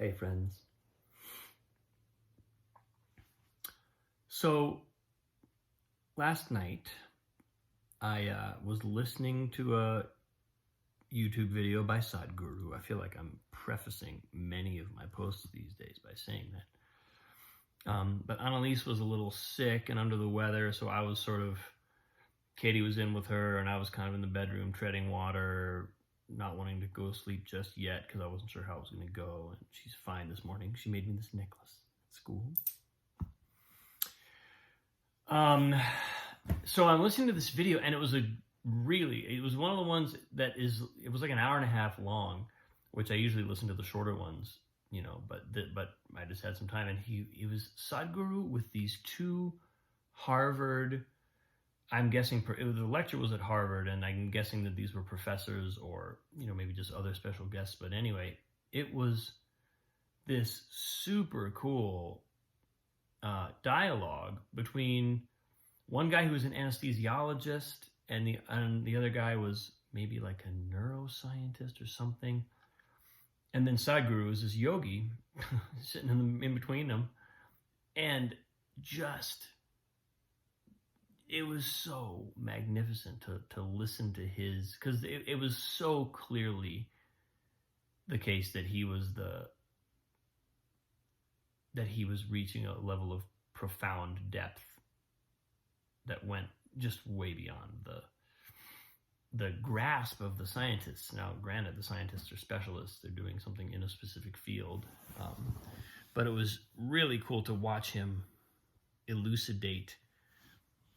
Hey friends. So last night I was listening to a YouTube video by Sadhguru. I feel like I'm prefacing many of my posts these days by saying that. But Annalise was a little sick and under the weather, so I was Katie was in with her and I was kind of in the bedroom treading water, not wanting to go to sleep just yet because I wasn't sure how it was going to go. And she's fine this morning. She made me this necklace at school. So I'm listening to this video, and it was one of the ones that it was like an hour and a half long, which I usually listen to the shorter ones, but I just had some time, and he was Sadhguru with these two Harvard, I'm guessing the lecture was at Harvard, and I'm guessing that these were professors or, maybe just other special guests. But anyway, it was this super cool dialogue between one guy who was an anesthesiologist and the other guy was maybe like a neuroscientist or something. And then Sadhguru was this yogi sitting in between them, and it was so magnificent to listen to his, because it was so clearly the case that he was reaching a level of profound depth that went just way beyond the grasp of the scientists. Now, granted, the scientists are specialists; they're doing something in a specific field, but it was really cool to watch him elucidate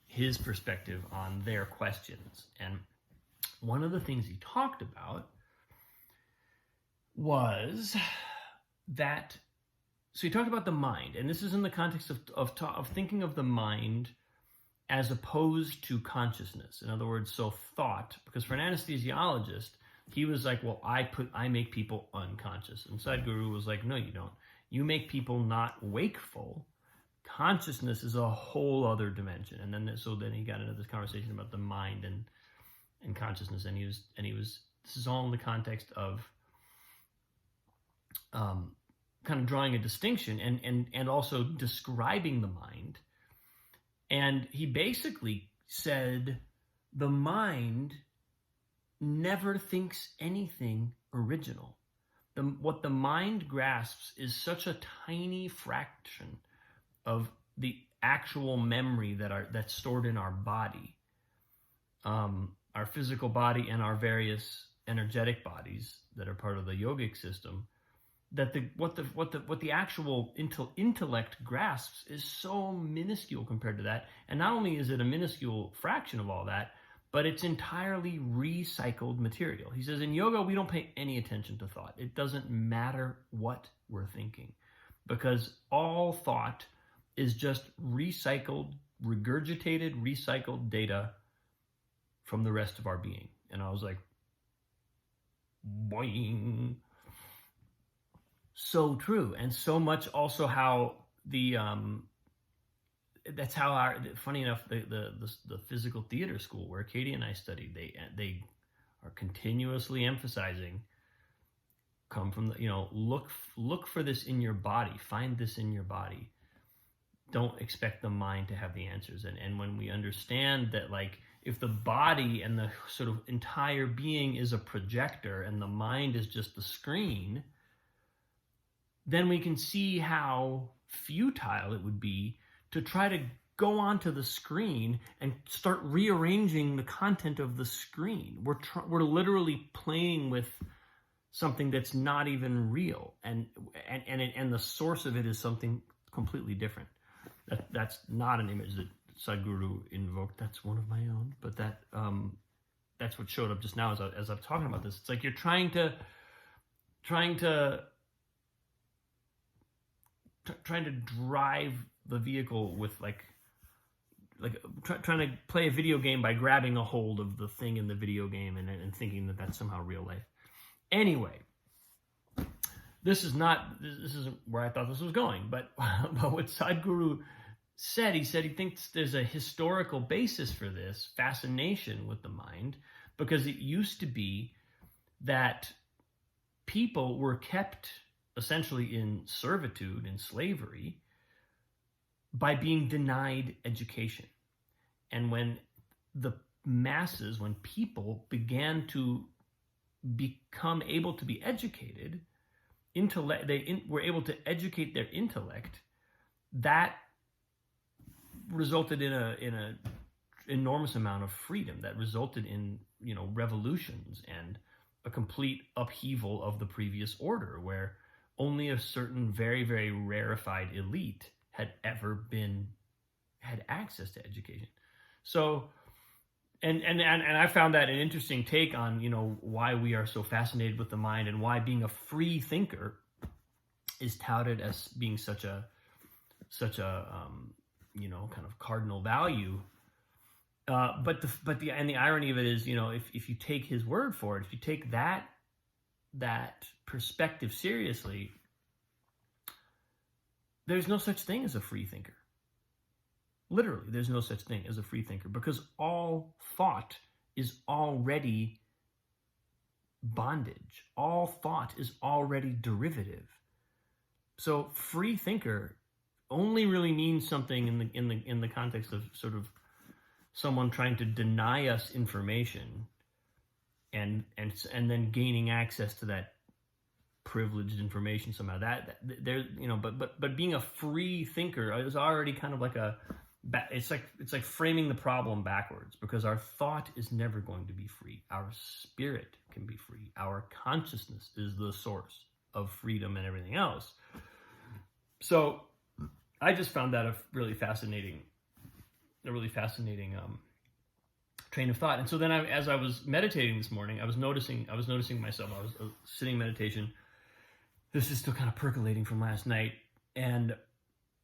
his perspective on their questions. And one of the things he talked about was that, so he talked about the mind, and this is in the context of thinking of the mind as opposed to consciousness. In other words, so thought, because for an anesthesiologist, he was like, well, I make people unconscious. And Sadhguru was like, no, you don't. You make people not wakeful. Consciousness is a whole other dimension. And then he got into this conversation about the mind and consciousness, and he was this is all in the context of kind of drawing a distinction and also describing the mind. And he basically said the mind never thinks anything original. What the mind grasps is such a tiny fraction of the actual memory that's stored in our body, our physical body and our various energetic bodies that are part of the yogic system. That what the actual intellect grasps is so minuscule compared to that. And not only is it a minuscule fraction of all that, but it's entirely recycled material. He says in yoga, we don't pay any attention to thought. It doesn't matter what we're thinking, because all thought is just regurgitated, recycled data from the rest of our being. And I was like, boing. So true. And so much also how that's how funny enough, the physical theater school where Katie and I studied, they are continuously emphasizing, come from look for this in your body, find this in your body. Don't expect the mind to have the answers. And when we understand that, like, if the body and the sort of entire being is a projector and the mind is just the screen, then we can see how futile it would be to try to go onto the screen and start rearranging the content of the screen. We're literally playing with something that's not even real, and the source of it is something completely different. That's not an image that Sadhguru invoked. That's one of my own, but that's what showed up just now as I'm talking about this. It's like you're trying to drive the vehicle with trying to play a video game by grabbing a hold of the thing in the video game and thinking that that's somehow real life. Anyway, this isn't where I thought this was going, but what Sadhguru said, he thinks there's a historical basis for this fascination with the mind, because it used to be that people were kept essentially in servitude, in slavery, by being denied education. And when the masses, when people began to become able to be educated, they were able to educate their intellect, that resulted in a enormous amount of freedom, that resulted in, revolutions and a complete upheaval of the previous order, where only a certain very, very rarefied elite had access to education. So, and I found that an interesting take on, why we are so fascinated with the mind, and why being a free thinker is touted as being such a kind of cardinal value. But the irony of it is, if you take his word for it, if you take that perspective seriously, there's no such thing as a free thinker. Literally, there's no such thing as a free thinker, because all thought is already bondage. All thought is already derivative. So free thinker only really means something in the context of sort of someone trying to deny us information and then gaining access to that privileged information somehow. That there, but being a free thinker is already kind of like it's like framing the problem backwards, because our thought is never going to be free. Our spirit can be free. Our consciousness is the source of freedom and everything else. So I just found that a really fascinating train of thought. And so then as I was meditating this morning, I was noticing myself. I was sitting meditation. This is still kind of percolating from last night. And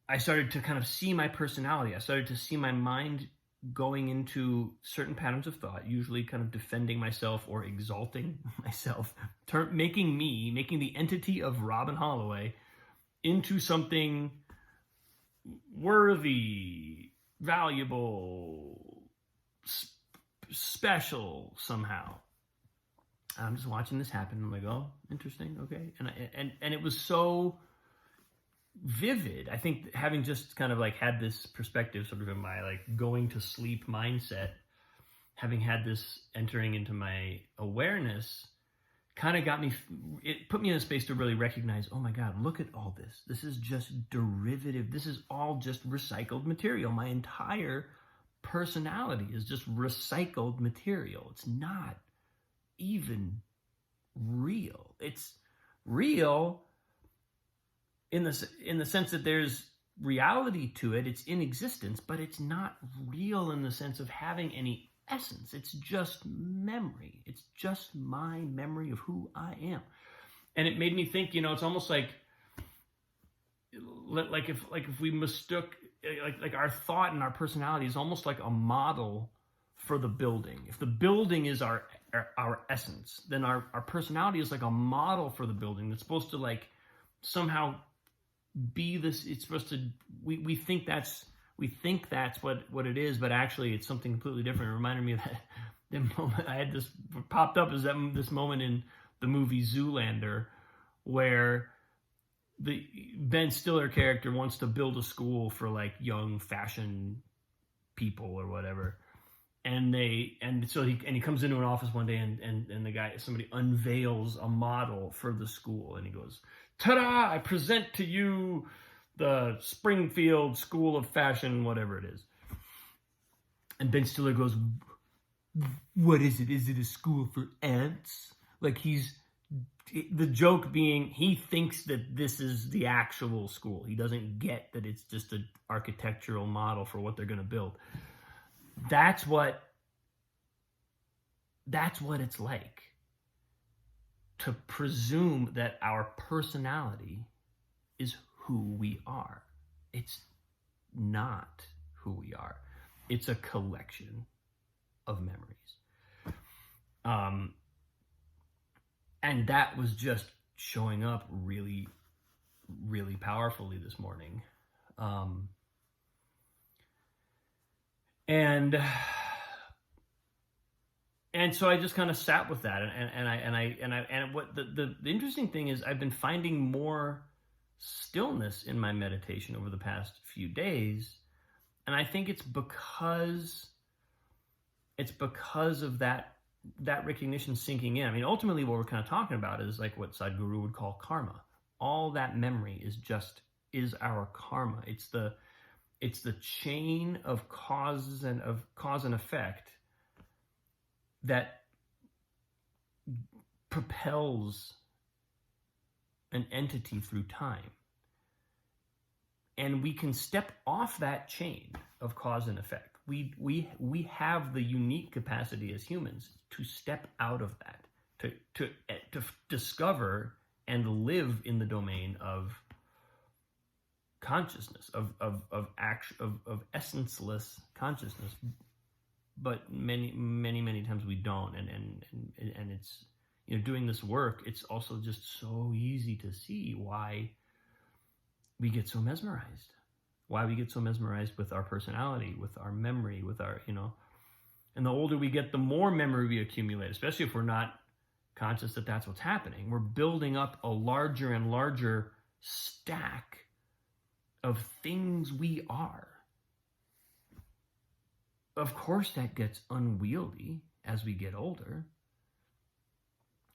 I started to kind of see my personality. I started to see my mind going into certain patterns of thought, usually kind of defending myself or exalting myself, making the entity of Robin Holloway into something worthy, valuable, special somehow. I'm just watching this happen. I'm like, oh, interesting, okay. And it was so vivid. I think having just kind of like had this perspective sort of in my like going to sleep mindset, having had this entering into my awareness, kind of it put me in a space to really recognize, oh my God, look at all this. This is just derivative. This is all just recycled material. My entire personality is just recycled material. It's not even real. It's real in the sense that there's reality to it. It's in existence, but it's not real in the sense of having any essence. It's just memory. It's just my memory of who I am. And it made me think, it's almost like if we mistook like our thought and our personality is almost like a model for the building. If the building is our essence, then our personality is like a model for the building that's supposed to like somehow be this. It's supposed to, we think that's what it is, but actually it's something completely different. It reminded me of the moment I had this popped up is this moment in the movie Zoolander, where the Ben Stiller character wants to build a school for like young fashion people or whatever. And so he comes into an office one day and somebody unveils a model for the school, and he goes, "Ta-da! I present to you the Springfield School of Fashion," whatever it is. And Ben Stiller goes, "What is it? Is it a school for ants?" Like the joke being, he thinks that this is the actual school. He doesn't get that it's just an architectural model for what they're going to build. That's what it's like to presume that our personality is who we are. It's not who we are. It's a collection of memories. And that was just showing up really, really powerfully this morning. And And so I just kind of sat with that, and what the interesting thing is, I've been finding more stillness in my meditation over the past few days, and I think it's because of that recognition sinking in. I mean, ultimately, what we're kind of talking about is like what Sadhguru would call karma. All that memory is our karma. It's the chain of cause and effect that propels an entity through time. And we can step off that chain of cause and effect. We have the unique capacity as humans to step out of that, to discover and live in the domain of consciousness, of essenceless consciousness. But many times we don't, and it's, doing this work, it's also just so easy to see why we get so mesmerized, with our personality, with our memory, with our, and the older we get, the more memory we accumulate, especially if we're not conscious that that's what's happening. We're building up a larger and larger stack of things we are. Of course, that gets unwieldy as we get older.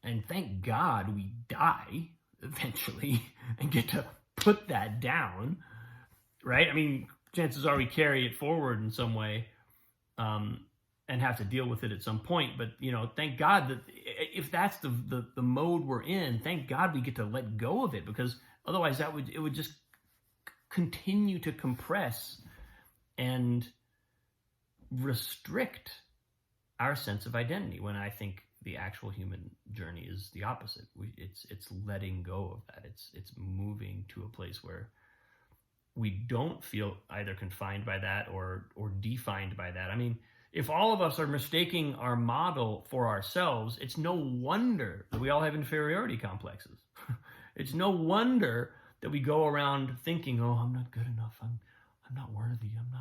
And thank God we die eventually and get to put that down, right? I mean, chances are we carry it forward in some way, and have to deal with it at some point. But, thank God that if that's the mode we're in, thank God we get to let go of it, because otherwise it would just continue to compress and restrict our sense of identity, when I think the actual human journey is the opposite. It's letting go of that. It's moving to a place where we don't feel either confined by that or defined by that. I mean, if all of us are mistaking our model for ourselves, it's no wonder that we all have inferiority complexes. It's no wonder that we go around thinking, "Oh, I'm not good enough. I'm not worthy. I'm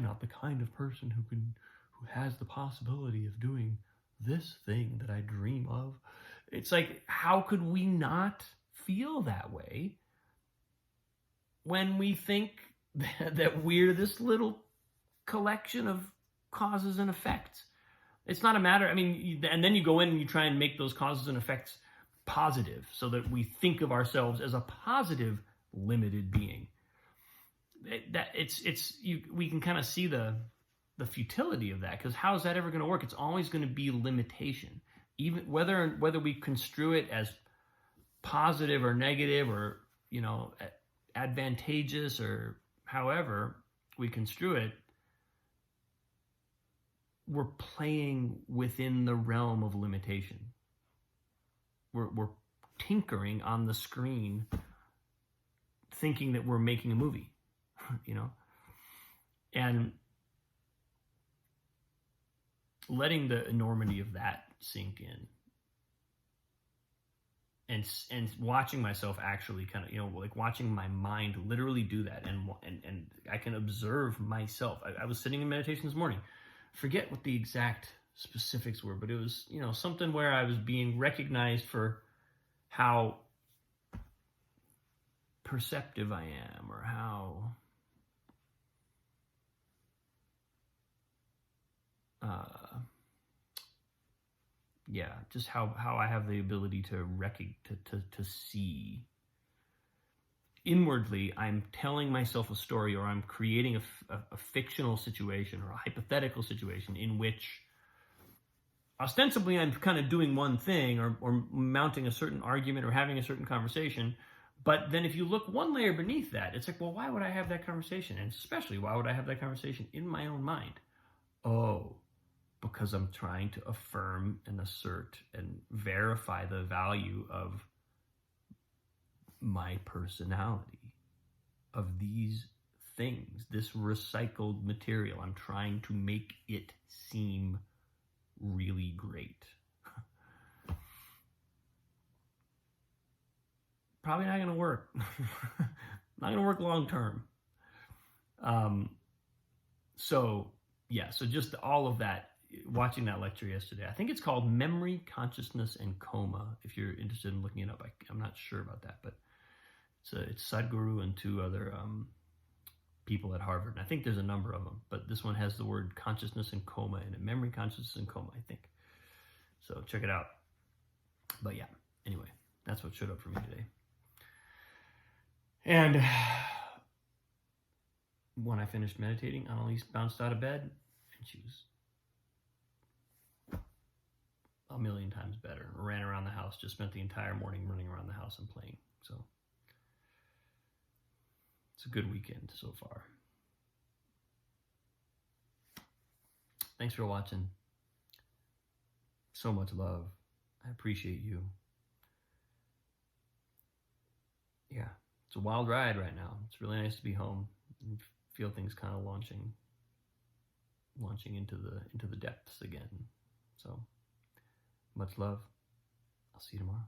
not the kind of person who has the possibility of doing this thing that I dream of." It's like, how could we not feel that way when we think that we're this little collection of causes and effects? It's not a matter, and then you go in and you try and make those causes and effects positive, so that we think of ourselves as a positive, limited being. We can kind of see the futility of that, because how is that ever going to work? It's always going to be limitation, even whether we construe it as positive or negative, or advantageous, or however we construe it. We're playing within the realm of limitation. We're tinkering on the screen, thinking that we're making a movie, and letting the enormity of that sink in, and watching myself actually kind of, like watching my mind literally do that, and I can observe myself. I was sitting in meditation this morning. Forget what the exact specifics were, but it was, something where I was being recognized for how perceptive I am, or how just how I have the ability to see. Inwardly, I'm telling myself a story, or I'm creating a fictional situation, or a hypothetical situation in which ostensibly I'm kind of doing one thing, or mounting a certain argument, or having a certain conversation. But then if you look one layer beneath that, it's like, well, why would I have that conversation? And especially, why would I have that conversation in my own mind? Oh, because I'm trying to affirm and assert and verify the value of my personality, of these things, this recycled material. I'm trying to make it seem really great. Probably not going to work. Not going to work long term. So just all of that, watching that lecture yesterday. I think it's called Memory, Consciousness, and Coma. If you're interested in looking it up, I'm not sure about that, but it's Sadhguru and two other people at Harvard. And I think there's a number of them, but this one has the word consciousness and coma in it. Memory, consciousness, and coma, I think. So check it out. But yeah, anyway, that's what showed up for me today. And when I finished meditating, Annalise bounced out of bed, and she was a million times better. Ran around the house, just spent the entire morning running around the house and playing. So it's a good weekend so far. Thanks for watching. So much love. I appreciate you. Yeah, it's a wild ride right now. It's really nice to be home and feel things kind of launching into the depths again. So much love. I'll see you tomorrow.